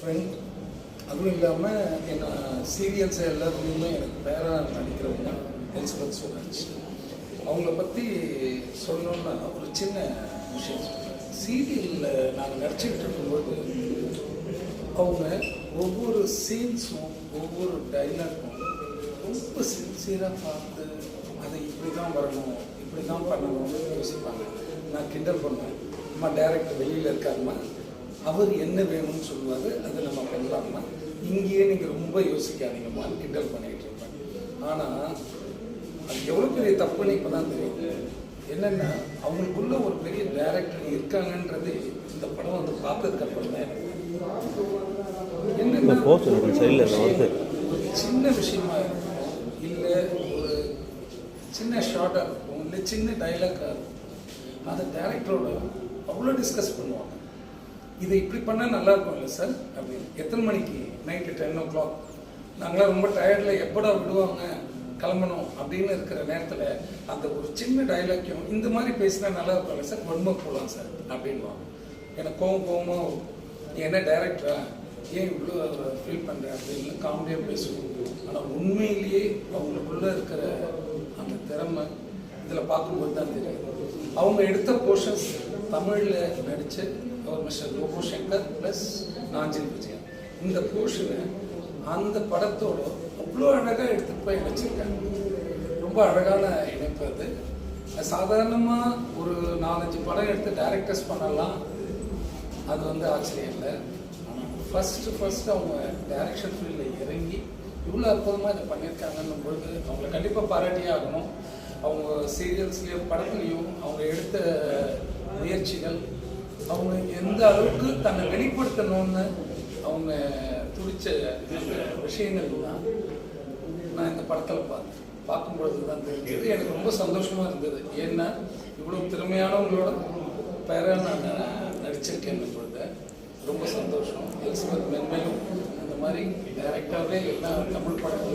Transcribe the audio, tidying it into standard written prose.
Friend. அதுவும் இல்லாமல் என்ன சீரியல்ஸ் எல்லாத்துலேயுமே எனக்கு பேராக நடிக்கிறவங்க எலிசபெத் சுராஜ். அவங்கள பற்றி சொல்லணுன்னா ஒரு சின்ன விஷயம் சொல்கிறேன். சீரியலில் நாங்கள் நடிச்சுக்கிட்டு இருக்கும்போது அவங்க ஒவ்வொரு சீன்ஸும் ஒவ்வொரு டைலாக்கும் ரொம்ப சின்சியராக பார்த்து அதை இப்படி தான் வரணும், இப்படி தான் பண்ணணும்னு யோசிப்பாங்க. நான் கிண்டல் பண்ணுவேன், அம்மா டேரக்டர் வெளியில் இருக்காருமா, அவர் என்ன வேணும்னு சொல்லுவார், அதை நம்ம பண்ணலாமா, இங்கேயே நீங்கள் ரொம்ப யோசிக்காதீங்கம்மான்னு கிண்டல் பண்ணிகிட்டு இருப்பேன். ஆனால் அது எவ்வளோ பெரிய தப்புன்னு இப்போ தான் தெரியும். என்னென்னா அவங்களுக்குள்ள ஒரு பெரிய டைரக்டர் இருக்காங்கன்றது இந்த படம் வந்து பார்த்ததுக்கு அப்புறம் தான் என்னென்ன சின்ன விஷயமா இருக்கும், இல்லை ஒரு சின்ன ஷார்ட்டாக இருக்கும், இல்லை சின்ன டைலாக்காக இருக்கும், அதை டைரக்டரோட அவ்வளோ டிஸ்கஸ் பண்ணுவாங்க. இதை இப்படி பண்ணால் நல்லா இருக்கும் இல்லை சார் அப்படின்னு. எத்தனை மணிக்கு? Night 10 o'clock. நாங்களாம் ரொம்ப டயர்டில் எப்படா விடுவாங்க கிளம்பணும் அப்படின்னு இருக்கிற நேரத்தில் அந்த ஒரு சின்ன டைலாக்கையும் இந்த மாதிரி பேசினா நல்லா இருக்கும் இல்லை சார், ஒன்றுமே போகலாம் சார் அப்படின்வாங்க. எனக்கு கோவமாக என்ன டைரக்டரா ஏன் இவ்வளோ ஃபீல் பண்ணுறேன் அப்படின்னு காமெடியாக பேசுவோம். ஆனால் உண்மையிலேயே அவங்களுக்குள்ளே இருக்கிற அந்த திறமை இதில் பார்க்கும்போது தான் தெரியும். அவங்க எடுத்த போர்ஷன்ஸ் தமிழில் நடித்த ஒரு மிஸ்டர் லோகோ சங்கர் ப்ளஸ் நாஞ்சில் விஜயன், இந்த போர்ஷனை அந்த படத்தோட அவ்வளோ அழகாக எடுத்துகிட்டு போய் இணைச்சிருக்காங்க. ரொம்ப அழகான இணைப்பு அது. சாதாரணமாக ஒரு 4-5 படம் எடுத்து டைரக்டர்ஸ் பண்ணலாம், அது வந்து ஆச்சரியம் இல்லை. ஆனால் ஃபஸ்ட்டு அவங்க டைரக்ஷன் ஃபீல்டில் இறங்கி இவ்வளோ அற்புதமாக இதை பண்ணியிருக்காங்கன்னும் பொழுது அவங்கள கண்டிப்பாக பாராட்டியே ஆகணும். அவங்க சீரியல்ஸ்லேயும் படத்துலேயும் அவங்க எடுத்த முயற்சிகள், அவங்க எந்த அளவுக்கு தன்னை வெளிப்படுத்தணும்னு அவங்க துடித்த விஷயங்கள் தான் நான் இந்த படத்தில் பார்க்கும்பொழுது தான் தெரிஞ்சது. எனக்கு ரொம்ப சந்தோஷமாக இருந்தது. ஏன்னா இவ்வளோ திறமையானவங்களோட பேர நான் நடிச்சிருக்கேன் பொழுது ரொம்ப சந்தோஷம். எலிசபெத் மென்மேலும் இந்த மாதிரி டைரக்டாகவே எல்லா தமிழ் படங்களும்